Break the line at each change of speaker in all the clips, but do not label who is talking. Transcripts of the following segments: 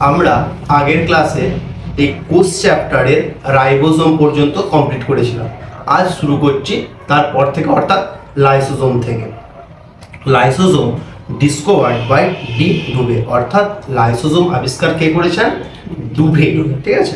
আমরা আগের ক্লাসে এই কোষ চ্যাপ্টারের রাইবোসোম পর্যন্ত কমপ্লিট করেছিলাম। আজ শুরু করছি তারপর থেকে, অর্থাৎ লাইসোজোম থেকে। লাইসোজোম ডিসকভার্ড বাই ডি ডুবে, অর্থাৎ লাইসোজোম আবিষ্কার কে করেছেন? ডুবে। ঠিক আছে।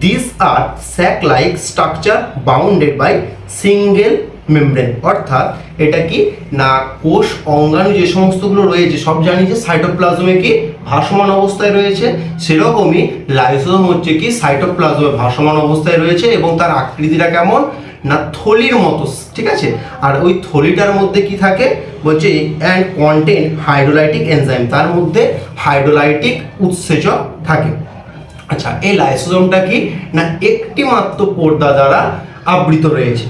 This are sac like structure bounded by single membrane, অর্থাৎ এটা কি না কোষ অঙ্গাণু যে সমস্তগুলো রয়েছে সব জানি যে সাইটোপ্লাজমে কি ভাসমান অবস্থায় রয়েছে, সেরকমই লাইসোজোম হচ্ছে কি সাইটোপ্লাজমে ভাসমান অবস্থায় রয়েছে এবং তার আকৃতিটা কেমন না থলির মতো। ঠিক আছে। আর ওই থলিটার মধ্যে কি থাকে বলছে অ্যান্ড কন্টেন হাইড্রোলাইটিক এনজাইম, তার মধ্যে হাইড্রোলাইটিক উৎসেচক থাকে। আচ্ছা, এই লাইসোজোমটা কি না একটি মাত্র পর্দা দ্বারা আবৃত রয়েছে।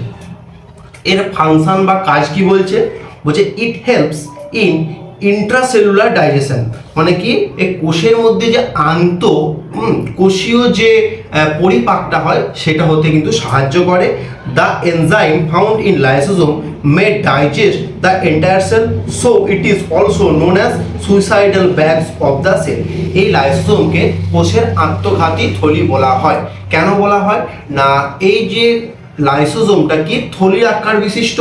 এর ফাংশন বা কাজ কি বলছে? বলছে it helps in intracellular digestion, মানে কি এই কোষের মধ্যে যে কোষীয় যে পরিপাকটা হয় সেটা হতে কিন্তু সাহায্য করে। The enzyme found in lysosome may digest the entire cell, so it is also known as suicidal bags of the cell. এই লাইসোজোমকে কোষের আত্মঘাতী থলি বলা হয়। কেন বলা হয় না এই যে লাইসোজোমটা কি থলির আকার বিশিষ্ট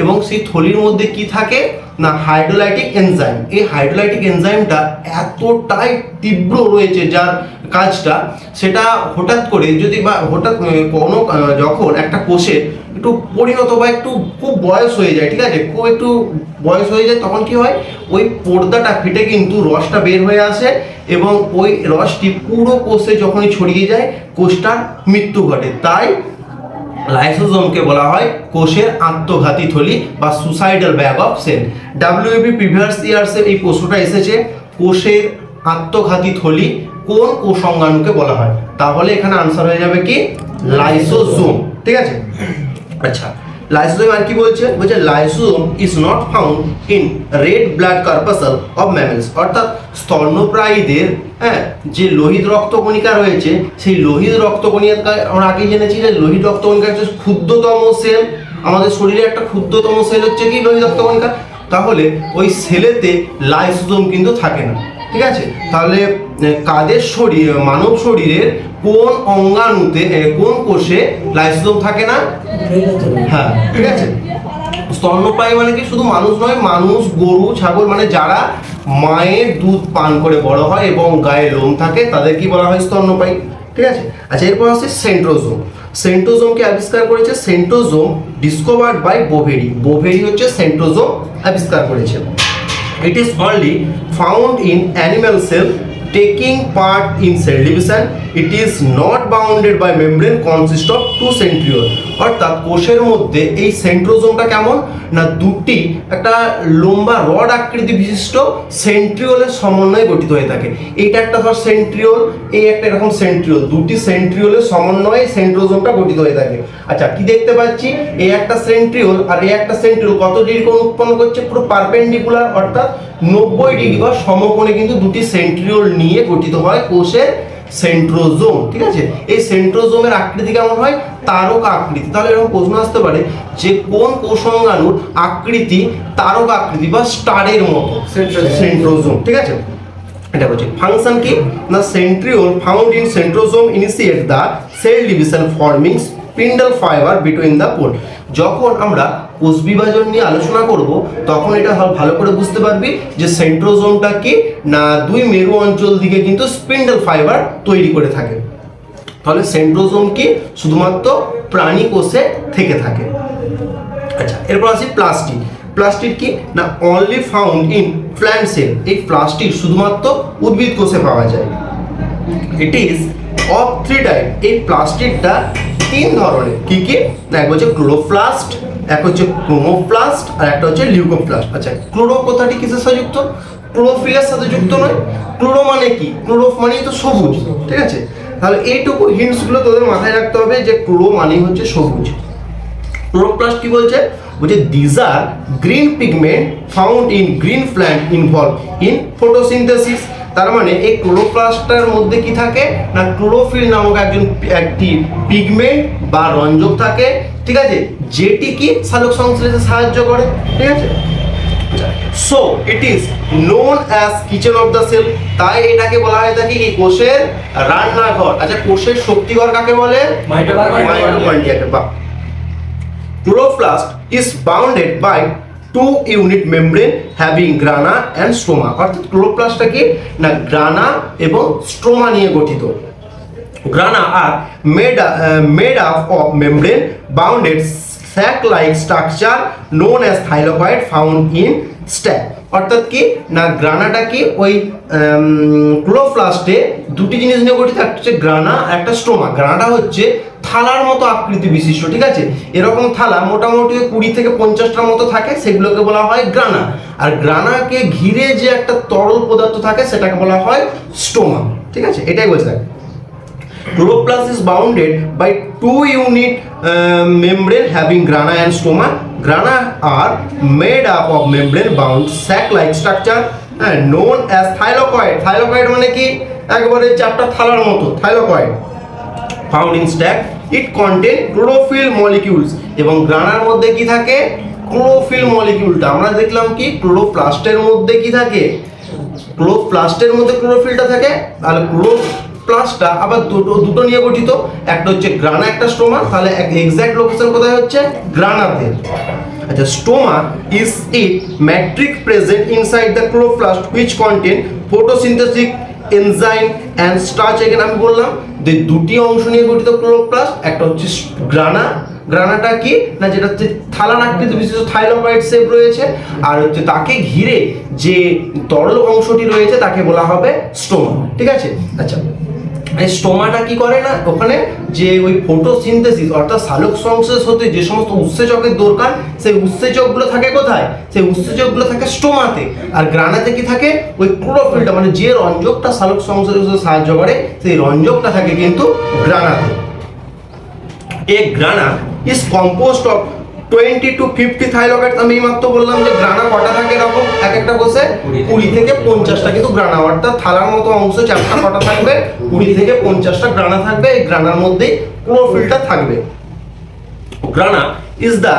এবং সেই থলির মধ্যে কি থাকে না হাইড্রোলাইটিক এনজাইম। এই হাইড্রোলাইটিক এনজাইমটা এতটাই তীব্র রয়েছে যার কাজটা, সেটা হঠাৎ করে যদি বা হঠাৎ কোনো যখন একটা কোষের একটু পরিণত বা একটু খুব বয়স হয়ে যায়, ঠিক আছে, খুব একটু বয়স হয়ে যায়, তখন কি হয় ওই পর্দাটা ফেটে কিন্তু রসটা বের হয়ে আসে এবং ওই রসটি পুরো কোষে যখনই ছড়িয়ে যায় কোষটার মৃত্যু ঘটে। তাই লাইসোজোমকে বলা হয় কোষের আত্মঘাতী থলি বা suicidal bag of cell. WB previous ইয়ার্সের এই প্রশ্নটা এসেছে, কোষের আত্মঘাতী থলি কোন কোষ অঙ্গাণুকে বলা হয়? তাহলে এখানে আনসার হয়ে যাবে কি লাইসোজোম। ঠিক আছে। আচ্ছা, লাইসোজোম আর কি বলছে? বলছে lysosome is not found in red blood corpuscle of mammals, অর্থাৎ স্তন্যপ্রায়ীদের যে লোহিত রক্তকণিকা রয়েছে সেই লোহিত রক্তকণিকা আমরা আগে জেনেছি যে লোহিত রক্তকণিকা হচ্ছে ক্ষুদ্রতম সেল। আমাদের শরীরে একটা ক্ষুদ্রতম সেল হচ্ছে কি লোহিত রক্তকণিকা। তাহলে ওই সেলেতে লাইসোজোম কিন্তু থাকে না। ঠিক আছে। তাহলে কাদের শরীর মানব শরীরের কোন অঙ্গাণুতে কোন কোষে লাইসোজোম থাকে না? হ্যাঁ, ঠিক আছে। স্তন্যপায়ী মানে কি শুধু মানুষ নয়, মানুষ, গরু, ছাগল, মানে যারা মায়ের দুধ পান করে বড় হয় এবং গায়ে লোম থাকে তাদের কি বলা হয়? স্তন্যপায়ী। ঠিক আছে। আচ্ছা, এরপর আসছে সেন্ট্রোজোম। সেন্ট্রোজোমকে আবিষ্কার করেছে centrosome discovered by Boveri. Boveri হচ্ছে সেন্ট্রোজোম আবিষ্কার করেছে। It is only found in animal cell taking part in cell division. It is not bounded by membrane, consist of two centrioles. অর্থাৎ কোষের মধ্যে এই সেন্ট্রোজোমটা কেমন না দুটি একটা লম্বা রড আকৃতি বিশিষ্ট সেন্ট্রিওলের সমন্বয়ে গঠিত হয়ে থাকে। এইটা একটা ধর সেন্ট্রিওল, এই একটা এরকম সেন্ট্রিওল, দুটি সেন্ট্রিওলের সমন্বয়ে সেন্ট্রোজোমটা গঠিত হয়ে থাকে। আচ্ছা, কি দেখতে পাচ্ছি? এই একটা সেন্ট্রিওল আর এই একটা সেন্ট্রিওল কত ডিগ্রি কোণ উৎপন্ন করছে? পুরো পারপেন্ডিকুলার, অর্থাৎ 90 ডিগ্রি বা সমকোণে কিন্তু দুটি সেন্ট্রিওল নিয়ে গঠিত হয় কোষের সেন্ট্রোজোম। ঠিক আছে। এই সেন্ট্রোজোমের আকৃতি কেমন হয়? তারকা আকৃতি। তাহলে এরকম প্রশ্ন আসতে পারে যে কোন কোষ অঙ্গাণুর আকৃতি তারকা আকৃতি বা স্টারের মতো? সেন্ট্রোজোম। ঠিক আছে। এটা বলছে ফাংশন কি না centriole found in centrosome initiate the cell division forming spindle fibre between the pole. যখন আমরা কোষ বিভাজন নিয়ে আলোচনা করব তখন এটা ভালো করে বুঝতে পারবি যে সেন্ট্রোজোমটা কি না দুই মেরু অঞ্চল দিকে কিন্তু স্পিন্ডল ফাইবার তৈরি করে থাকে। তাহলে সেন্ট্রোজোম কি শুধুমাত্র প্রাণী কোষে থেকে থাকে। আচ্ছা, এরপর আসি প্লাস্টিড। প্লাস্টিড কি না only found in plant sell. এই প্লাস্টিড শুধুমাত্র উদ্ভিদ কোষে পাওয়া যায়। It is of three type. এই প্লাস্টিডটা তিন ধরনের। কি কি না এক হচ্ছে ক্লোরোপ্লাস্ট, এক হচ্ছে ক্রোমোপ্লাস্ট আর একটা হচ্ছে লিউকোপ্লাস্ট। আচ্ছা, ক্লোরো কথাটি কিসের সাথে যুক্ত? ক্লোরোফিলের সাথে যুক্ত নয়। ক্লোরো মানে কি? ক্লোরো মানেই তো সবুজ। ঠিক আছে। তাহলে এইটুকু হিন্টসগুলো তোদের মাথায় রাখতে হবে যে ক্লোরো মানেই হচ্ছে সবুজ। ক্লোরোপ্লাস্ট কি বলছে? বলছে these are green pigment found in green plant involve in photosynthesis. তার মানে এই ক্লোরোপ্লাস্টের মধ্যে কি থাকে না ক্লোরোফিল নামক একটি পিগমেন্ট বা রঞ্জক থাকে। ঠিক আছে, যেটি কি সালোক সংশ্লেষে সাহায্য করে। ঠিক আছে। So it is known as kitchen of the cell, তাই এটাকে বলা হয় থাকে কি কোষের রান্নাঘর। আচ্ছা, কোষের শক্তিঘর কাকে বলে? মাইটোকন্ড্রিয়াকে। বা chloroplast is bounded by two unit membrane having grana and stroma. অর্থাৎ ক্লোরোপ্লাস্টটা কি না গ্রানা এবং স্ট্রোমা নিয়ে গঠিত। গ্রানা আর made up of membrane bounded sac-like structure known as thylakoid found in stack। অর্থাৎ কি না গ্রানাটা কি ওই ক্লোরোপ্লাস্টে দুটি জিনিস নিয়ে গঠিত, একটা হচ্ছে গ্রানা, একটা স্ট্রোমা। গ্রানাটা হচ্ছে থালার মতো আকৃতি বিশিষ্ট, ঠিক আছে, এরকম থালা মোটামুটি 20 থেকে 50টার মতো থাকে, সেগুলোকে বলা হয় গ্রানা। আর গ্রানাকে ঘিরে যে একটা তরল পদার্থ থাকে সেটাকে বলা হয় স্টোমা, ঠিক আছে, এটাই বলছে। Chloroplast is bounded by two unit membrane having grana and stroma. Grana are made up of membrane bound sac-like structure known as thylakoid. Thylakoid মানে কি একবারে চারটা থালার মতো, thylakoid found in stack. It contain chlorophyll molecules এবং গ্রানার মধ্যে কি থাকে? ক্লোরোফিল মলিকিউলটা। আমরা দেখলাম কি ক্লোরোপ্লাস্টের মধ্যে কি থাকে? ক্লোরোপ্লাস্টের মধ্যে ক্লোরোফিলটা থাকে। আর ক্লোরোপ্লাস্টটা আবার দুটো নিয়ে গঠিত, একটা হচ্ছে গ্রানা, একটা স্টোমা। তাহলে এক্সাক্ট লোকেশন কোথায় হচ্ছে? গ্রানাতে। আচ্ছা, stoma is it matric present inside the chloroplast which contain photosynthetic enzyme and starch. এখানে আমি বললাম যে দুটি অংশ নিয়ে গঠিত ক্লোরোপ্লাস্ট, একটা হচ্ছে গ্রানা। গ্রানাটা কি না যেটা হচ্ছে থালার আকৃতি বিশিষ্ট থাইলাকয়েড শেপ রয়েছে, আর হচ্ছে তাকে ঘিরে যে তরল অংশটি রয়েছে তাকে বলা হবে স্টোমা, ঠিক আছে। আচ্ছা, এই স্টোমাটা কি করে না ওখানে যে ওই ফটোসিনথেসিস অর্থাৎ সালোক সংশ্লেষ হতে যে সমস্ত উৎসেচকের দরকার সেই উৎসেচকগুলো থাকে কোথায়? সেই উৎসেচকগুলো থাকে স্টোমাতে। আর গ্রানাতে কি থাকে? ওই ক্লোরোফিলটা মানে যে রঞ্জকটা সালোক সংশ্লেষে সাহায্য করে সেই রঞ্জকটা থাকে কিন্তু গ্রানাতে। এ গ্রানা is composed of 20 to 50 thylakoids। আমি এইমাত্র বললাম যে গ্রানা কটা থাকে এরকম এক একটা কোষে 20 থেকে 50টা কিন্তু গ্রানা, অর্থাৎ থালার মতো অংশ চারটা কটা থাকবে, 20 থেকে 50টা গ্রানা থাকবে। এই গ্রানার মধ্যেই ক্লোরোফিলটা থাকবে। গ্রানা is the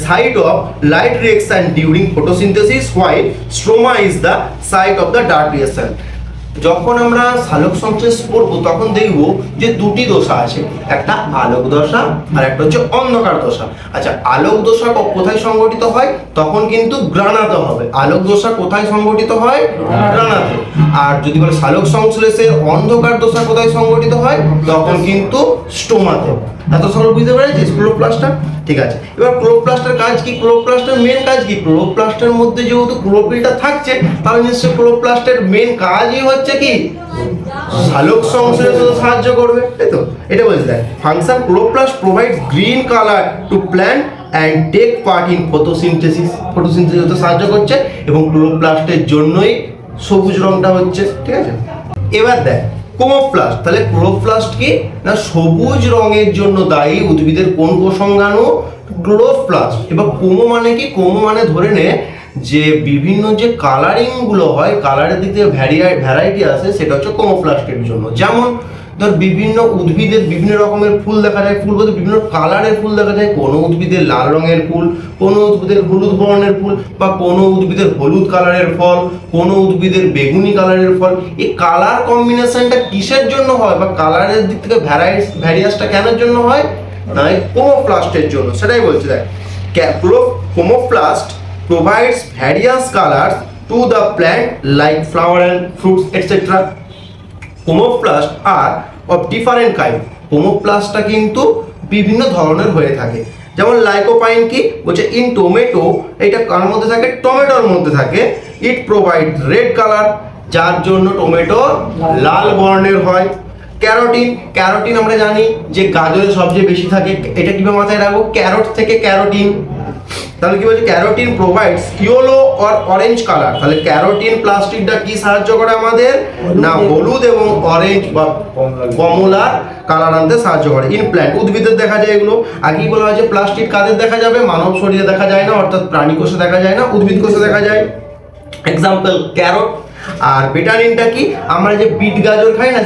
site of light reaction during photosynthesis while stroma is the site of the dark reaction। যখন আমরা সালোক সংশ্লেষ করব তখন দেখব যে দুটি দশা আছে, একটা আলোক দশা আর একটা হচ্ছে অন্ধকার দশা। আচ্ছা, আলোক দশা কোথায় সংঘটিত হয়? তখন কিন্তু গ্রানাতে হবে। আলোক দশা কোথায় সংঘটিত হয়? গ্রানাতে। আর যদি বলে সালোক সংশ্লেষের অন্ধকার দশা কোথায় সংঘটিত হয়? তখন কিন্তু স্টোমাতে। এত সরল বুঝতে পেরেছিস ক্লোরোপ্লাস্টটা? ঠিক আছে, এবার ক্লোরোপ্লাস্টের কাজ কি? ক্লোরোপ্লাস্টের মেন কাজ কি? ক্লোরোপ্লাস্টের মধ্যে যেহেতু ক্লোরোফিলটা থাকছে তাহলে নিশ্চয়ই ক্লোরোপ্লাস্টের মেন কাজই হচ্ছে কি সালোক সংশ্লেষে সাহায্য করবে, তাই তো? এটা বলছে দেখ function chloroplast provide green colour to plant and take part in photosynthesis. ফটোসিনথেসিসে সাহায্য করছে এবং ক্লোরোপ্লাস্টের জন্যই সবুজ রংটা হচ্ছে, ঠিক আছে। এবার দেখ ক্লোরোপ্লাস্ট, তাহলে ক্লোরোপ্লাস্ট কি না সবুজ রঙের জন্য দায়ী উদ্ভিদের কোন কোষাঙ্গাণু? ক্লোরোপ্লাস্ট। এবার কোমো মানে কি? কোমো মানে ধরে নে যে বিভিন্ন যে কালারিং গুলো হয়, কালারের দিক থেকে ভ্যারাইটি আসে, সেটা হচ্ছে ক্লোরোপ্লাস্টের জন্য। যেমন ধর বিভিন্ন উদ্ভিদের বিভিন্ন রকমের ফুল দেখা যায়, ফুল বলতে বিভিন্ন কালারের ফুল দেখা যায়। কোনো উদ্ভিদের লাল রঙের ফুল, কোনো উদ্ভিদের হলুদ বর্ণের ফুল, বা কোনো উদ্ভিদের হলুদ কালারের ফল, কোনো উদ্ভিদের বেগুনি কালারের ফল। এই কালার কম্বিনেশনটা কিসের জন্য হয় বা কালারের দিক থেকে ভ্যারিয়াসটা কেনার জন্য হয়? না, ক্লোরোপ্লাস্টের জন্য। সেটাই বলছে দেখ chloroplast provides various colors to the plant like flower and fruits etc. Chromoplasts are of different kind। ক্লোরোপ্লাস্টটা কিন্তু বিভিন্ন ধরনের হয়ে থাকে। যেমন লাইকোপাইন কি বলছে ইন টমেটো, এটা কার মধ্যে থাকে? টমেটোর মধ্যে থাকে। ইট প্রোভাইড রেড কালার, যার জন্য টমেটো লাল বর্ণের হয়। ক্যারোটিন, ক্যারোটিন আমরা জানি যে গাজরে সবচেয়ে বেশি থাকে। এটা কিভাবে মাথায় রাখবো? ক্যারোট থেকে ক্যারোটিন। তাহলে কি বলছে? Carotene provides yellow or orange colour. তাহলে ক্যারোটিন প্লাস্টিকটা কি সাহায্য করে আমাদের? না হলুদ এবং অরেঞ্জ বা কমলার কালার আনতে সাহায্য করে। ইন প্ল্যান্ট, উদ্ভিদের দেখা যায় এগুলো। আগেই বলা হয়েছে প্লাস্টিক কাদের দেখা যাবে? মানব শরীরে দেখা যায় না, অর্থাৎ প্রাণী কোষে দেখা যায় না, উদ্ভিদ কোষে দেখা যায়। Example carrot. আর ভিটামিনটা কি? আমরা যে বিট গাজর খাই না,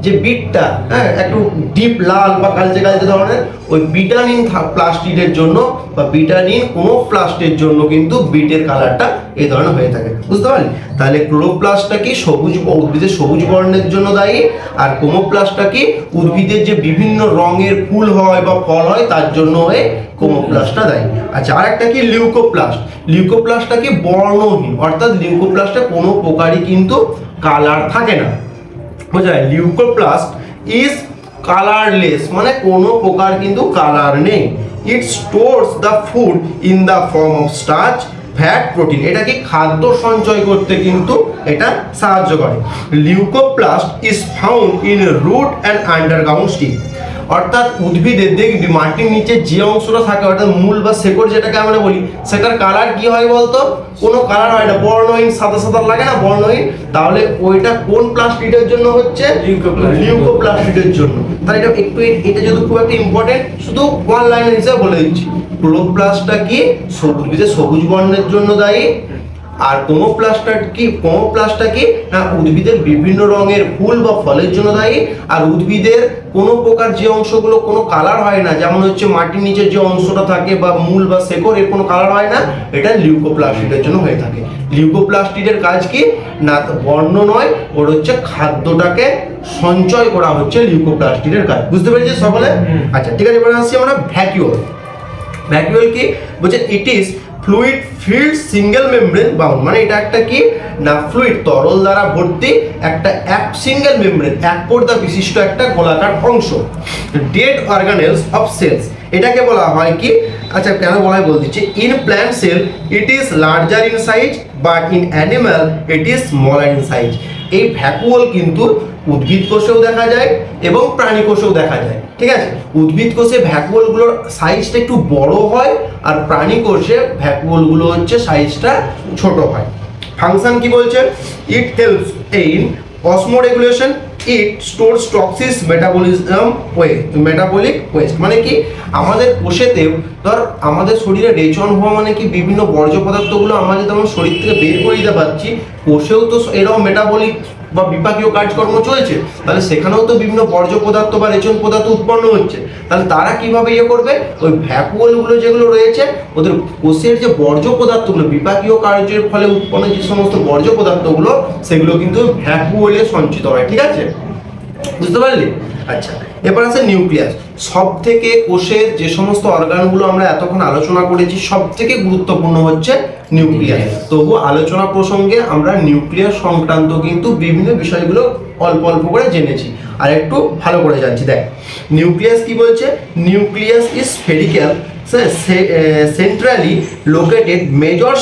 যে বিটটা হ্যাঁ একটু ডিপ লাল বা কালচে কালচে ধরনের, ওই বিটানিন প্লাস্টিডের জন্য বা বিটানিন ক্লোরোপ্লাস্টের জন্য কিন্তু বিটের কালারটা এই ধরনের হয়ে থাকে, বুঝতে পারলি? তাহলে ক্লোরোপ্লাস্টটা কি সবুজ, উদ্ভিদের সবুজ বর্ণের জন্য দায়ী, আর ক্রোমোপ্লাস্টটা কি উদ্ভিদের যে বিভিন্ন রঙের ফুল হয় বা ফল হয় তার জন্য এই ক্রোমোপ্লাস্টটা দায়ী। আচ্ছা, আর একটা কি লিউকোপ্লাস্ট। লিউকোপ্লাস্টটা কি বর্ণহীন, অর্থাৎ লিউকোপ্লাস্টে কোনো প্রকারই কিন্তু কালার থাকে না, বোঝা যায়? লিউকোপ্লাস্ট ইজ কালারলেস, মানে কোনো প্রকার কিন্তু কালার নেই। It stores the food in the form of starch, fat, protein. এটা কি খাদ্য সঞ্চয় করতে কিন্তু এটা সাহায্য করে। Leucoplast is found in root and underground stem, অর্থাৎ উদ্ভিদের দেখবি মাটির নিচে যে অংশটা থাকে অর্থাৎ মূল বা শেকড় যেটাকে আমরা বলি, সেটার কালার কি হয় বলতো? কোনো কালার হয় না, বর্ণহীন, সাদা সাদা লাগে না, বর্ণহীন। তাহলে ওইটা কোন প্লাস্টিডের জন্য হচ্ছে? লিউকোপ্লাস্টিডের জন্য। তাহলে এটা একটু, এটা যদি খুব একটা ইম্পর্টেন্ট, শুধু ওয়ান লাইনের হিসাবে বলে দিচ্ছি। ক্লোরোপ্লাস্টটা কি উদ্ভিদের সবুজ বর্ণের জন্য দায়ী, আর ক্রোমোপ্লাস্টটা কি না উদ্ভিদের বিভিন্ন রঙের ফুল বা ফলের জন্য দায়ী। আর উদ্ভিদের কোনো প্রকার যে অংশগুলো কোনো কালার হয় না, যেমন হচ্ছে মাটির নিচে যে অংশটা থাকে বা মূল বা শেকড়, এর কোনো কালার হয় না, এটা লিউকোপ্লাস্টিডের জন্য হয়ে থাকে। লিউকোপ্লাস্টিডের কাজ কি না বর্ণ নয়, ওর হচ্ছে খাদ্যটাকে সঞ্চয় করা হচ্ছে লিউকোপ্লাস্টিডের কাজ, বুঝতে পেরেছি সকলে? আচ্ছা ঠিক আছে, এবার আসছি আমরা ভ্যাকিউল। ভ্যাকিউল কি বলছে? It is fluid field single membrane bound, মানে এটা একটা কি না ফ্লুইড তরল দ্বারা ভর্তি একটা সিঙ্গেল মেমব্রেন, এক পর্দা বিশিষ্ট একটা গোলাকার অংশ। ডেড অর্গানেলস অফ সেলস, এটাকে বলা হয় কি? আচ্ছা কেন বলা হয় বল দিচ্ছি। In plant cell it is larger in size, but in animal it is smaller in size. এই ভ্যাকুওল কিন্তু উদ্ভিদ কোষেও দেখা যায় এবং প্রাণী কোষেও দেখা যায়, ঠিক আছে? উদ্ভিদ কোষে ভ্যাকুওলগুলোর সাইজটা একটু বড় হয়, আর প্রাণী কোষে ভ্যাকুওলগুলো হচ্ছে সাইজটা ছোট হয়। ফাংশন কি বলছে? It helps in osmoregulation, it stores toxic metabolic waste, মানে কি আমাদের কোষেতেও ধর আমাদের শরীরে রেচন হওয়া মানে কি বিভিন্ন বর্জ্য পদার্থগুলো আমাদের যেমন শরীর থেকে বের করে দিতে পারছি, কোষেও তো এরকম মেটাবলিক বা বিপাকীয় কাজকর্ম চলছে, তাহলে সেখানেও তো বিভিন্ন বর্জ্য পদার্থ বা রেচন পদার্থ উৎপন্ন হচ্ছে। তাহলে তারা কিভাবে ইয়ে করবে? ওই ভ্যাকুওলগুলো যেগুলো রয়েছে ওদের কোষের যে বর্জ্য পদার্থগুলো বিপাকীয় কার্যের ফলে উৎপন্ন যে সমস্ত বর্জ্য পদার্থগুলো সেগুলো কিন্তু ভ্যাকুওলে সঞ্চিত হয়, ঠিক আছে? বুঝতে পারলি? আচ্ছা এবার আছে নিউক্লিয়াস। সব থেকে কোষের যে সমস্ত অর্গানগুলো আমরা এতক্ষণ আলোচনা করেছি সব থেকে গুরুত্বপূর্ণ হচ্ছে নিউক্লিয়াস। তবু আলোচনা প্রসঙ্গে আমরা নিউক্লিয়াস সংক্রান্ত কিন্তু বিভিন্ন বিষয়গুলো অল্প অল্প করে জেনেছি, আর একটু ভালো করে জানছি। দেখ নিউক্লিয়াস কি বলছে? Nucleus is spherical centrally located major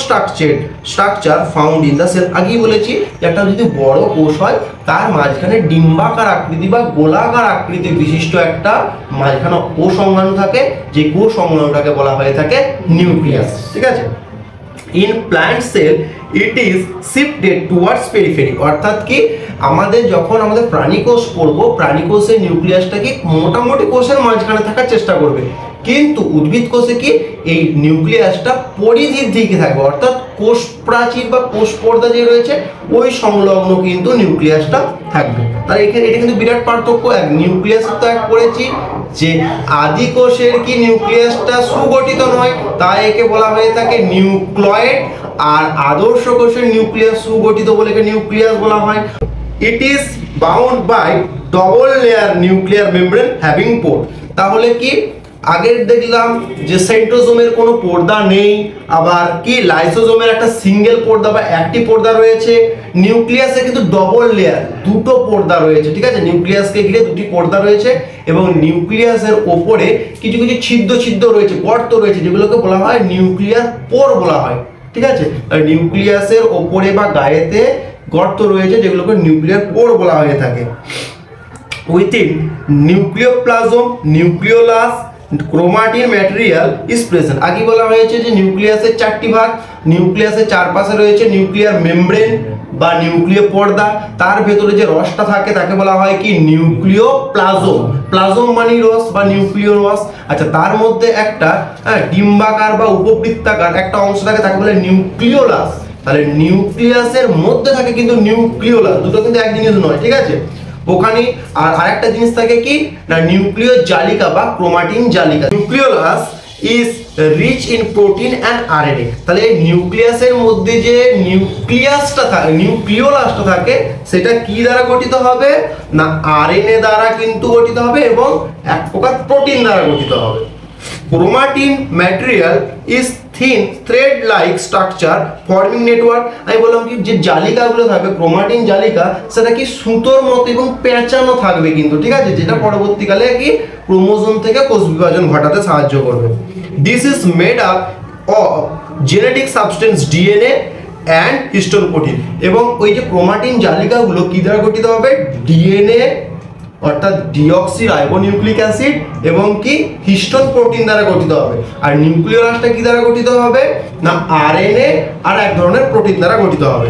structure found in the cell. আগেই বলেছি একটা যদি বড় কোষ হয় তার মাঝখানে ডিম্বাকার আকৃতি বা গোলাকার আকৃতি বিশিষ্ট একটা মাঝখানে কোষ অঙ্গাণু থাকে, যে কোষ অঙ্গাণুটাকে বলা হয়ে থাকে নিউক্লিয়াস, ঠিক আছে? In plant cell it is shifted towards periphery, অর্থাৎ কি আমাদের যখন আমাদের প্রাণী কোষ পড়বো, প্রাণী কোষের নিউক্লিয়াসটা কি মোটামুটি কোষের মাঝখানে থাকার চেষ্টা করবে, কিন্তু উদ্ভিদ কোষে কি এই নিউক্লিয়াসটা পরিধির দিকে থাকবে, অর্থাৎ কোষ প্রাচীর বা কোষ পর্দা যে রয়েছে ওই সংলগ্ন কিন্তু নিউক্লিয়াসটা থাকবে। তাহলে এখানে এটা কিন্তু বিরাট পার্থক্য। এক নিউক্লিয়াসের তো এক পড়েছি যে আদি কোষের কি নিউক্লিয়াসটা সুগঠিত নয়, তাই একে বলা হয়ে থাকে নিউক্লয়েড, আর আদর্শ কোষের নিউক্লিয়াস সুগঠিত বলে একে নিউক্লিয়াস বলা হয়। It is bound by double layer nuclear membrane having pore. তাহলে কি আগের দেখলাম যে সেন্ট্রোজোমের কোনো পর্দা নেই, আবার কি লাইসোজোমের একটা সিঙ্গেল পর্দা বা একটি পর্দা রয়েছে। নিউক্লিয়াসে কিন্তু ডবল লেয়ার দুটো পর্দা রয়েছে, ঠিক আছে? নিউক্লিয়াসকে ঘিরে দুটি পর্দা রয়েছে এবং নিউক্লিয়াসের ওপরে কিছু কিছু ছিদ্র রয়েছে, গর্ত রয়েছে, যেগুলোকে বলা হয় নিউক্লিয়ার পোর বলা হয়, ঠিক আছে? আর নিউক্লিয়াসের ওপরে বা গায়েতে গর্ত রয়েছে যেগুলোকে নিউক্লিয়ার পোর বলা হয়ে থাকে। Within nucleoplasm, nucleolus, chromatin material is present. আগে বলা হয়েছে যে নিউক্লিয়াসের চারটি ভাগ, নিউক্লিয়াসের চারপাশে রয়েছে নিউক্লিয়ার মেমব্রেন বা নিউক্লিয় পর্দা, তার ভেতরে যে রসটা থাকে তাকে বলা হয় কি নিউক্লিওপ্লাজম। প্লাজম মানে রস বা নিউক্লিয় রস। আচ্ছা তার মধ্যে একটা ডিম্বাকার বা উপবৃত্তাকার একটা অংশ থাকে তাকে বলে নিউক্লিওলাস। তাহলে নিউক্লিয়াসের মধ্যে থাকে কিন্তু নিউক্লিওলাস, দুটো কিন্তু এক জিনিস নয়, ঠিক আছে? ওখানে আর আরেকটা জিনিস থাকে কি না নিউক্লিয় জালিকা বা ক্রোমাটিন জালিকা। Nucleolus is rich in protein and RNA. তাহলে এই নিউক্লিয়াসের মধ্যে যে নিউক্লিয়াসটা থাকে, নিউক্লিওলাসটা থাকে, সেটা কি দ্বারা গঠিত হবে না আরএনএ দ্বারা কিন্তু গঠিত হবে এবং এক প্রকার প্রোটিন দ্বারা গঠিত হবে। Chromatin material is thin thread like structure forming network. আমি বললাম কি যে জালিকাগুলো থাকবে ক্রোমাটিন জালিকা সেটা কি সুতোর মতো এবং পেঁচানো থাকবে কিন্তু, ঠিক আছে, যেটা পরবর্তীকালে কি ক্রোমোজোম থেকে কোষ বিভাজন ঘটাতে সাহায্য করবে। This is made up of genetic substance DNA and histone protein. এবং ওই যে ক্রোমাটিন জালিকাগুলো কি দ্বারা গঠিত হবে ডিএনএ অর্থাৎ ডিঅক্সি রাইবোনিউক্লিক অ্যাসিড এবং কি হিস্টোন প্রোটিন দ্বারা গঠিত হবে। আর নিউক্লিওলাসটা কি দ্বারা গঠিত হবে না আরএনএ আর এক ধরনের প্রোটিন দ্বারা গঠিত হবে।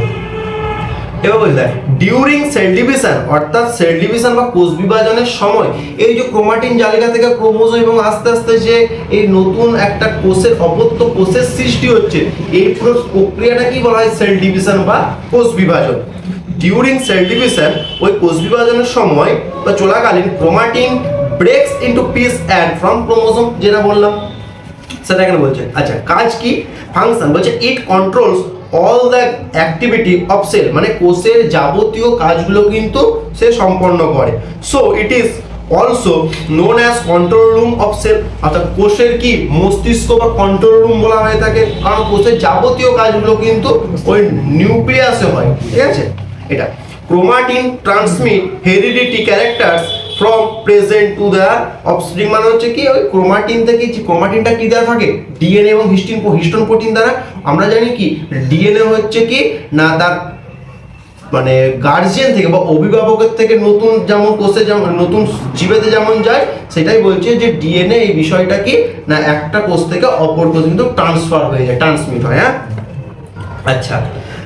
এবার বলতে ডিউরিং সেল ডিভিশন অর্থাৎ সেল ডিভিশন বা কোষ বিভাজনের সময় এই যে ক্রোমাটিন জালিকা থেকে ক্রোমোজোম এবং আস্তে আস্তে যে এই নতুন একটা কোষের অপত্য কোষের সৃষ্টি হচ্ছে, এই পুরো প্রক্রিয়াটা কি বলা হয় সেল ডিভিশন বা কোষ বিভাজন। ডিউরিং সেল ডিভিশন ওই কোষ বিভাজনের সময় বা চলাকালীন chromatin ব্রেকস into piece and from chromosome, যেটা বললাম সেটা এখানে বলছে। আচ্ছা কাজ কি ফাংশন বলছে it controls all the activity of cell, মানে কোষের যাবতীয় কাজগুলো কিন্তু সে সম্পন্ন করে। So it is also known as control room of cell, অর্থাৎ কোষের কি মস্তিষ্ক বা কন্ট্রোল রুম বলা হয়ে থাকে, কারণ কোষের যাবতীয় কাজগুলো কিন্তু ওই নিউক্লিয়াসে হয়, ঠিক আছে। এটা chromatin transmit heredity characters from present to their offspring, মানে হচ্ছে কি ওই ক্রোমাটিন থেকে, ক্রোমাটিনটা কি দ্বারা থাকে ডিএনএ এবং হিস্টোন প্রোটিন দ্বারা। আমরা জানি কি ডিএনএ হচ্ছে কি না তার মানে গার্জিয়ান থেকে বা অভিভাবকের থেকে নতুন যেমন কোষে যেমন নতুন জীবেতে যেমন যায়, সেটাই বলছে যে ডিএনএ এই বিষয়টা কি না একটা কোষ থেকে অপর কোষ কিন্তু ট্রান্সফার হয়ে যায়, ট্রান্সমিট হয়। হ্যাঁ আচ্ছা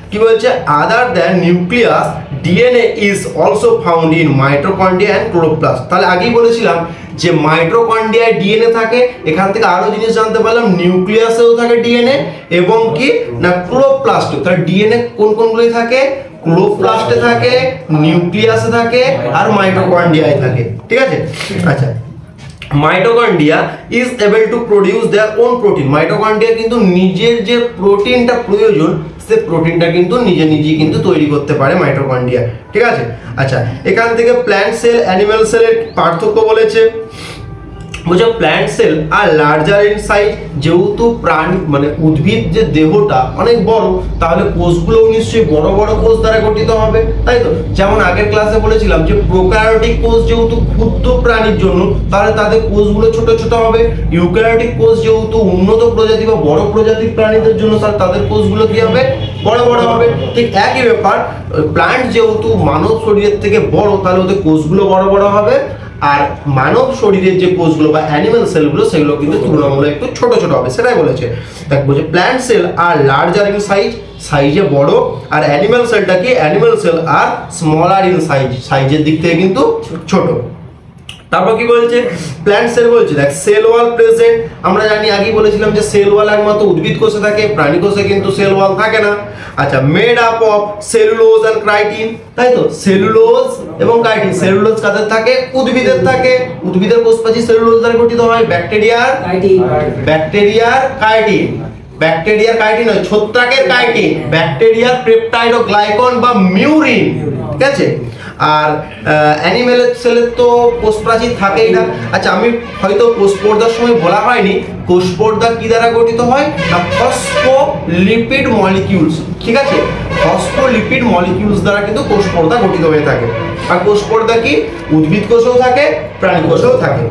কি বলছে other than nucleus DNA is also found in mitochondria and chloroplast. তাহলে আগেই বলেছিলাম যে মাইটোকন্ড্রিয়ায় ডিএনএ থাকে, এখান থেকে আরো জিনিস জানতে পারলাম নিউক্লিয়াসেও থাকে ডিএনএ এবং কি না ক্লোরোপ্লাস্টে। তাহলে ডিএনএ কোন কোনগুলোই থাকে ক্লোরোপ্লাস্টে থাকে, নিউক্লিয়াসে থাকে আর মাইটোকন্ড্রিয়ায় থাকে, ঠিক আছে। আচ্ছা mitochondria is able to produce their own protein, mitochondria কিন্তু নিজের যে প্রোটিনটা প্রয়োজন সে প্রোটিনটা কিন্তু নিজে নিজেই কিন্তু তৈরি করতে পারে মাইটোকন্ড্রিয়া, ঠিক আছে। আচ্ছা এখান থেকে প্ল্যান্ট সেল অ্যানিম্যাল সেলের পার্থক্য বলেছে, বলছে plant cell are larger in size, যেহেতু প্রাণী মানে উদ্ভিদ যে দেহটা অনেক বড় তাহলে কোষগুলো নিশ্চয়ই বড় বড় কোষ দ্বারা গঠিত হবে, তাই তো। যেমন আগের ক্লাসে বলেছিলাম যে প্রোক্যারিওটিক কোষ যেহেতু ক্ষুদ্র প্রাণীর জন্য তাহলে তাদের কোষগুলো ছোট ছোট হবে, ইউক্যারিওটিক কোষ যেহেতু উন্নত প্রজাতি বা বড় প্রজাতির প্রাণীদের জন্য তাদের কোষগুলো কি হবে বড় বড় হবে। ঠিক একই ব্যাপার প্ল্যান্ট যেহেতু মানব শরীরের থেকে বড় তাহলে ওদের কোষগুলো বড় বড় হবে, আর মানব শরীরের যে কোষগুলো বা অ্যানিমাল সেলগুলো সেগুলো কিন্তু তুলনামূলক একটু ছোট ছোট হবে, সেটাই বলেছে। দেখ বলছে plant cell are larger in size, সাইজে বড়, আর অ্যানিমাল সেলটা কি animal cell are smaller in size, সাইজের দিক থেকে কিন্তু ছোট। তারপর কি বলছে প্ল্যান্ট সেল বলছে দেখ সেল ওয়াল প্রেজেন্ট, আমরা জানি আগেই বলেছিলাম যে সেল ওয়ালের মতো উদ্ভিদ কোষে থাকে, প্রাণী কোষে কিন্তু সেল ওয়াল থাকে না। আচ্ছা made up of cellulose and chitin, তাই তো সেলুলোজ এবং কাইটিন, সেলুলোজ কাদের থাকে উদ্ভিদের থাকে, উদ্ভিদের কোষপ্রাচী সেলুলোজ দ্বারা গঠিত হয়, ব্যাকটেরিয়ার কাইটিন, ব্যাকটেরিয়ার কাইটিন হয় ছত্রাকের কাইটিন, ব্যাকটেরিয়ার পেপটাইড ও গ্লাইকন বা মিউরিন, ঠিক আছে। আর অ্যানিমেল সেলের তো কোষপ্রাচীর থাকেই না। আচ্ছা আমি হয়তো কোষ পর্দার সময় বলা হয়নি, কোষ পর্দা কি দ্বারা গঠিত হয় না ফসফোলিপিড মলিকিউলস, ঠিক আছে, ফসফোলিপিড মলিকিউলস দ্বারা কিন্তু কোষ পর্দা গঠিত হয়ে থাকে। আর কোষ পর্দা কি উদ্ভিদ কোষেও থাকে প্রাণী কোষেও থাকে।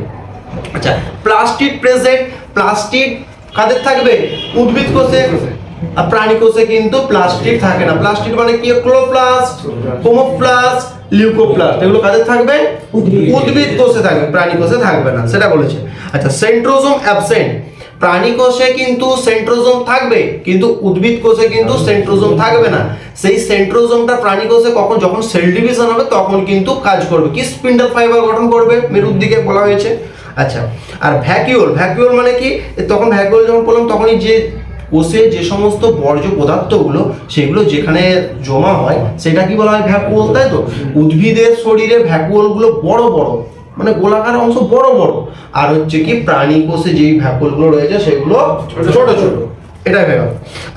আচ্ছা প্লাস্টিড প্রেজেন্ট, প্লাস্টিড কাদের থাকবে উদ্ভিদ কোষে, আর প্রাণী কোষে কিন্তু প্লাস্টিড থাকে না। প্লাস্টিড মানে কি ক্লোরোপ্লাস্ট, ক্রোমোপ্লাস্ট, লিউকোপ্লাস্ট, এগুলো কাদের থাকবে উদ্ভিদ কোষে থাকবে, প্রাণী কোষে থাকবে না, সেটা বলেছে। আচ্ছা সেন্ট্রোজোম অ্যাবসেন্ট, প্রাণী কোষে কিন্তু সেন্ট্রোজোম থাকবে কিন্তু উদ্ভিদ কোষে কিন্তু সেন্ট্রোজোম থাকবে না। সেই সেন্ট্রোজোমটা প্রাণী কোষে কখন যখন সেল ডিভিশন হবে তখন কিন্তু কাজ করবে, কি স্পিন্ডল ফাইবার গঠন করবে, মেরুর দিকে বলা হয়েছে। আচ্ছা আর ভ্যাকিউল, ভ্যাকিউল মানে কি তখন ভ্যাকিউল যখন বললাম তখনই যে কোষে যে সমস্ত বর্জ্য পদার্থগুলো সেগুলো যেখানে জমা হয় সেটা কি বলা হয় ভ্যাকুওল, তাই তো। উদ্ভিদের শরীরে ভ্যাকুওলগুলো বড় বড়, মানে গোলাকার অংশ বড় বড়, আর হচ্ছে কি প্রাণী কোষে যেই ভ্যাকুওলগুলো রয়েছে সেগুলো ছোট ছোট, এটাই ভেবে।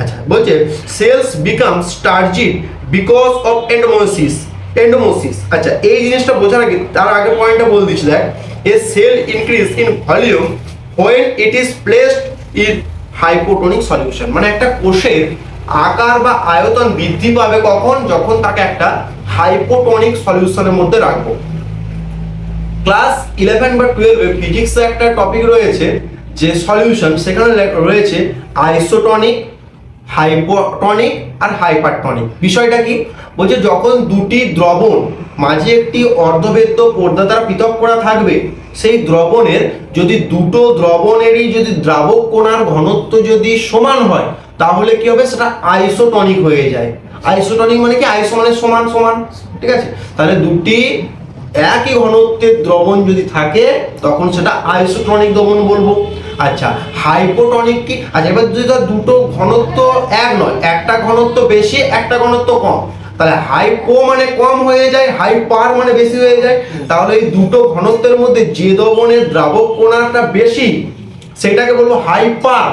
আচ্ছা, বলছে সেলস বিকাম টার্জিড বিকজ অফ এন্ডোমোসিস। এন্ডোমোসিস, আচ্ছা এই জিনিসটা বোঝার আগে তার আগে পয়েন্টটা বলে দিচ্ছি। দেখ, a cell increase in volume when it is placed in hypotonic solution, মানে একটা কোষের আকার বা আয়তন বৃদ্ধি পাবে কখন, যখন তাকে একটা হাইপোটনিক সলিউশনের মধ্যে রাখবো। ক্লাস 11 বা 12 এ ফিজিক্সে একটা টপিক রয়েছে যে সলিউশন, সেখানে রয়েছে আইসোটনিক, হাইপোটনিক আর হাইপারটনিক। বিষয়টা কি বলছে, যখন দুটি দ্রবণ মাঝে একটি অর্ধবেদ্য পর্দা দ্বারা পৃথক করা থাকবে, সেই দ্রবণের যদি দুটো দ্রবণেরই যদি দ্রাবক কণার ঘনত্ব যদি সমান হয় তাহলে কি হবে, সেটা আইসোটনিক হয়ে যায়। আইসোটনিক মানে কি, আইসো মানে সমান সমান, ঠিক আছে। তাহলে দুটি একই ঘনত্বের দ্রবণ যদি থাকে তখন সেটা আইসোটনিক দ্রবণ বলবো। আচ্ছা, হাইপোটনিক কি, আচ্ছা এবার যদি দুটো ঘনত্ব এক নয়, একটা ঘনত্ব বেশি একটা ঘনত্ব কম, তাহলে হাইপো মানে কম হয়ে যায়, হাইপার মানে বেশি হয়ে যায়। তাহলে এই দুটো ঘনত্বের মধ্যে যে দ্রবণের দ্রাবক কণাটা বেশি সেটাকে বলবো হাইপার,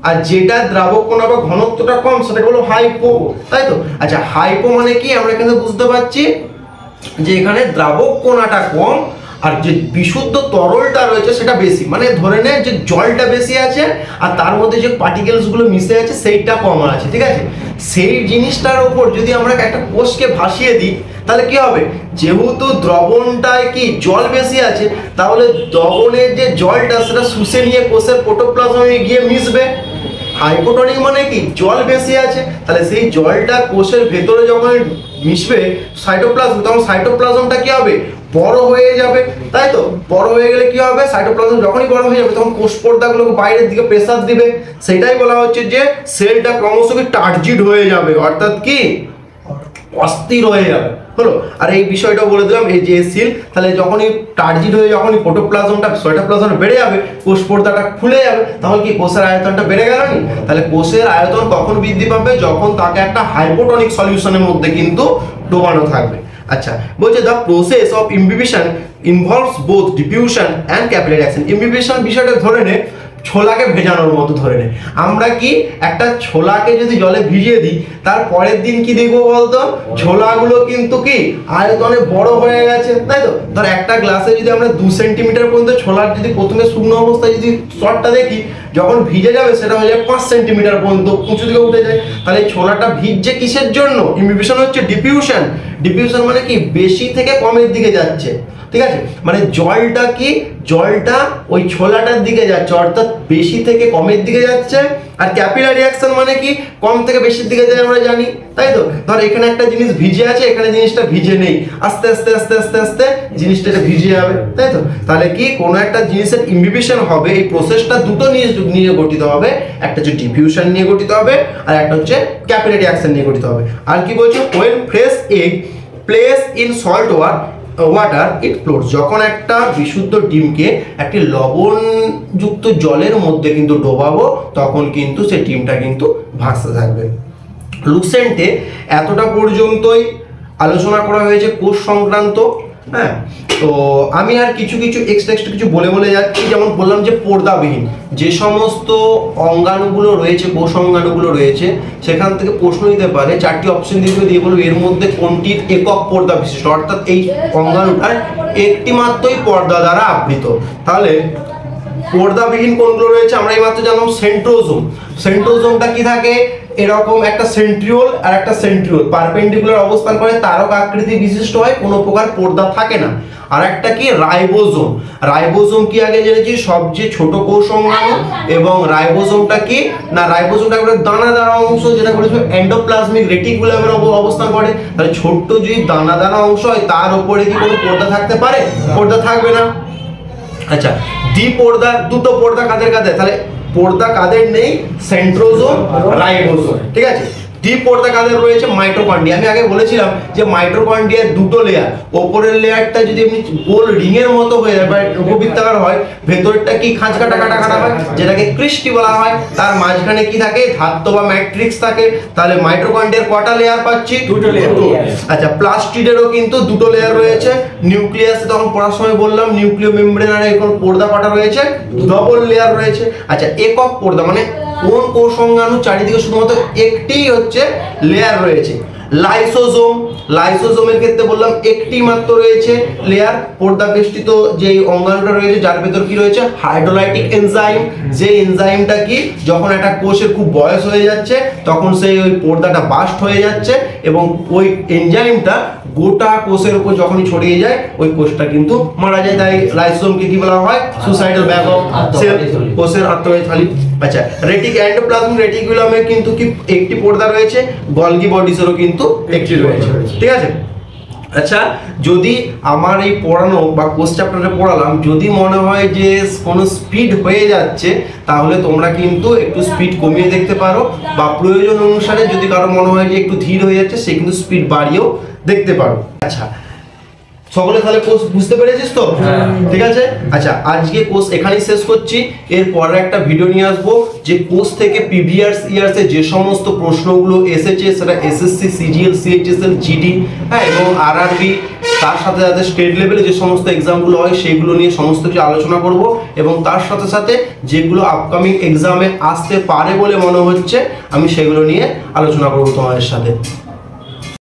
আর যেটা দ্রাবক কণা বা ঘনত্বটা কম সেটাকে বলবো হাইপো, তাই তো। আচ্ছা, হাইপো মানে কি, আমরা এখানে বুঝতে পারছি যে এখানে দ্রাবক কণাটা কম আর যে বিশুদ্ধ তরলটা রয়েছে সেটা বেশি, মানে ধরে নে যে জলটা বেশি আছে আর তার মধ্যে যে পার্টিকেলস গুলো মিশে আছে সেইটা কম আছে, ঠিক আছে। সেই জিনিসটার উপর যদি আমরা একটা কোষকে ভাসিয়ে দিই তাহলে কি হবে, যেহেতু দ্রবণটায় কি জল বেশি আছে, তাহলে দ্রবণের যে জলটা সেটা শুষে নিয়ে কোষের প্রোটোপ্লাজমে গিয়ে মিশবে। হাইপোটনিক মানে কি, জল বেশি আছে, তাহলে সেই জলটা কোষের ভেতরে যখন মিশবে সাইটোপ্লাজম, তখন সাইটোপ্লাজমটা কি হবে, বড় হয়ে যাবে, তাই তো। বড় হয়ে গেলে কি হবে, সাইটোপ্লাজম যখনই বড় হয়ে যাবে তখন কোষ পর্দাগুলোকে বাইরের দিকে প্রেসার দিবে, সেটাই বলা হচ্ছে যে সেলটা ক্রমশ কি টার্জিড হয়ে যাবে, অর্থাৎ কি অস্থির হয়ে যাবে, হলো। আর এই বিষয়টা বলে দিলাম, এই যে সিল, তাহলে যখনই টার্জিড হয়ে যখনই প্রোটোপ্লাজমটা সাইটোপ্লাজম বেড়ে যাবে, কোষ পর্দাটা খুলে যাবে, তখন কি কোষের আয়তনটা বেড়ে গেল না। তাহলে কোষের আয়তন কখন বৃদ্ধি পাবে, যখন তাকে একটা হাইপোটনিক সলিউশনের মধ্যে কিন্তু ডোবানো থাকবে। আচ্ছা, বলছে the process of imbibition involves both diffusion and capillary action. Imbibition বিষয়টা ধরে নে ছোলাকে ভেজানোর মতো, ধরে নে আমরা কি একটা ছোলাকে যদি জলে ভিজিয়ে দিই তার পরের দিন কি দেখবো বলতো, ছোলাগুলো কিন্তু কি আয়তনে বড় হয়ে গেছে, তাই তো। ধর একটা গ্লাসে যদি আমরা 2 সেন্টিমিটার পর্যন্ত ছোলার যদি প্রথমে শুকনো অবস্থায় যদি শটটা দেখি, যখন ভিজে যাবে সেটা হয়ে যায় 5 সেন্টিমিটার পর্যন্ত উঁচু দিকে উঠে যায়। তাহলে এই ছোলাটা ভিজছে কিসের জন্য, ইমবিবিশন হচ্ছে ডিফিউশন। ডিফিউশন মানে কি, বেশি থেকে কমের দিকে যাচ্ছে, ঠিক আছে। মানে জলটা কি, জলটা ওই ছোলাটার দিকে যাচ্ছে, অর্থাৎ বেশি থেকে কমের দিকে যাচ্ছে। আর ক্যাপিলারি অ্যাকশন মানে কি, কম থেকে বেশির দিকে যায়, আমরা জানি, তাই তো। ধর এখানে একটা জিনিস ভিজে আছে, এখানে জিনিসটা ভিজে নেই, আস্তে আস্তে আস্তে আস্তে আস্তে জিনিসটা ভিজে যাবে, তাই তো। তাহলে কি কোনো একটা জিনিসের ইমবিবিশন হবে, এই প্রসেসটা দুটো নিয়ে গঠিত হবে, একটা হচ্ছে ডিফিউশন নিয়ে গঠিত হবে আর একটা হচ্ছে ক্যাপিলারি অ্যাকশন নিয়ে গঠিত হবে। আর কি বলছে, when fresh egg placed in salt water it floats, যখন একটা বিশুদ্ধ ডিমকে একটি লবণযুক্ত জলের মধ্যে কিন্তু ডোবাবো তখন কিন্তু সেই ডিমটা কিন্তু ভাসতে থাকবে। লুসেন্টে এতটা পর্যন্তই আলোচনা করা হয়েছে কোষ সংক্রান্ত। হ্যাঁ, তো আমি আর কিছু এক্সট্রা কিছু বলে যাচ্ছি। যেমন বললাম যে পর্দাবিহীন যে সমস্ত অঙ্গাণুগুলো রয়েছে, কোষ অঙ্গাণুগুলো রয়েছে, সেখান থেকে প্রশ্ন দিতে পারে, 4টি অপশন দিয়ে বলবো এর মধ্যে কোনটির একক পর্দা বিশিষ্ট, অর্থাৎ এই অঙ্গাণুটার একটি মাত্রই পর্দা দ্বারা আবৃত। তাহলে পর্দাবিহীন কোনগুলো রয়েছে আমরা এইমাত্র জানলাম, সেন্ট্রোজোম। সেন্ট্রোজোমটা কি থাকে, এরকম একটা সেন্ট্রিওল আর একটা সেন্ট্রিওল পারপেন্ডিকুলার অবস্থান করে, তারক আকৃতি বিশিষ্ট হয়, কোনো প্রকার পর্দা থাকে না। আর একটা কি রাইবোজোম। রাইবোজোম কি আগে জেনেছি, সবচেয়ে ছোট কোষ অঙ্গাণু। এবং রাইবোজোমটা কি না, রাইবোজোমটা একটা দানাদার অংশ, যেটা বলেছিল এন্ডোপ্লাজমিক রেটিকুলামে অবস্থান করে। তাহলে ছোট্ট যদি দানাদার অংশ হয় তার উপরে কি কোনো পর্দা থাকতে পারে, পর্দা থাকবে না। আচ্ছা, দ্বিপর্দা, দুটো পর্দা কাদের কাদের, তাহলে পর্দা কাদের নেই, সেন্ট্রোজোম, রাইবোজোম, ঠিক আছে। ডিপ পর্দা কাদের রয়েছে? মাইটোকন্ড্রিয়া। আমি আগে বলেছিলাম যে মাইটোকন্ড্রিয়ার দুটো লেয়ার, ওপরের লেয়ারটা যদি এমনি গোল রিংয়ের মতো হয়ে যায় বা উপবৃত্তাকার হয়, ভেতরটা কি খাঁজ কাটা হয়, যেটাকে ক্রিস্টি বলা হয়, তার মাঝখানে কি থাকে? ধাত্র বা ম্যাট্রিক্স থাকে। তাহলে মাইটোকন্ড্রিয়ার কটা লেয়ার পাচ্ছি? দুটো লেয়ার। আচ্ছা, প্লাস্টিডেরও কিন্তু দুটো লেয়ার রয়েছে। নিউক্লিয়াসে তখন পড়ার সময় বললাম নিউক্লিয় মেমব্রেন আর এখন পর্দা কটা রয়েছে? ডবল লেয়ার রয়েছে। আচ্ছা, একক পর্দা মানে কোন কোষ অঙ্গাণু চারিদিকে শুধুমাত্র একটি হচ্ছে লেয়ার রয়েছে। লাইসোজোমের ক্ষেত্রে বললাম একটি মাত্র রয়েছে লেয়ার, পর্দা বেষ্টিত যে অঙ্গাণুটা রয়েছে যার ভেতর কি রয়েছে? Hydrolytic enzyme. যে এনজাইমটা কি যখন একটা কোষের খুব বয়স হয়ে যাচ্ছে তখন সেই ওই পর্দাটা বাস্ট হয়ে যাচ্ছে এবং ওই এনজাইমটা গোটা কোষের উপর যখনই ছড়িয়ে যায় ওই কোষটা কিন্তু মারা যায়। তাই লাইসোজোমকে কি বলা হয়? সুসাইডাল ব্যাগ অফ সেল, কোষের আত্মহত্যা। আচ্ছা, রেটিক এন্ডোপ্লাজম রেটিকুলামে কিন্তু কি একটি পর্দা রয়েছে, গলগি বডিসেরও কিন্তু একটি রয়েছে। ঠিক আছে। আচ্ছা, যদি আমার এই পড়ানো বা কোর্স চ্যাপ্টারে পড়ালাম যদি মনে হয় যে কোনো স্পিড হয়ে যাচ্ছে তাহলে তোমরা কিন্তু একটু স্পিড কমিয়ে দেখতে পারো, বা প্রয়োজন অনুসারে যদি কারো মনে হয় যে একটু ধীর হয়ে যাচ্ছে সে কিন্তু স্পিড বাড়িয়েও দেখতে পারো। আচ্ছা, সকলে তাহলে কোর্স বুঝতে পেরেছিস তো? ঠিক আছে। আচ্ছা, আজকে কোর্স এখানেই শেষ করছি। এর পরে একটা ভিডিও নিয়ে আসবো যে কোর্স থেকে প্রিভিয়াস ইয়ার্সে যে সমস্ত প্রশ্নগুলো এসেছে সেটা এসএসসি, সিজিএল, সিএইচএসএল, জিডি, হ্যাঁ, এবং আরআরবি, তার সাথে সাথে স্টেট লেভেলে যে সমস্ত এক্সামগুলো হয় সেগুলো নিয়ে সমস্ত কিছু আলোচনা করব, এবং তার সাথে সাথে যেগুলো আপকামিং এক্সামে আসতে পারে বলে মনে হচ্ছে আমি সেগুলো নিয়ে আলোচনা করবো তোমাদের সাথে।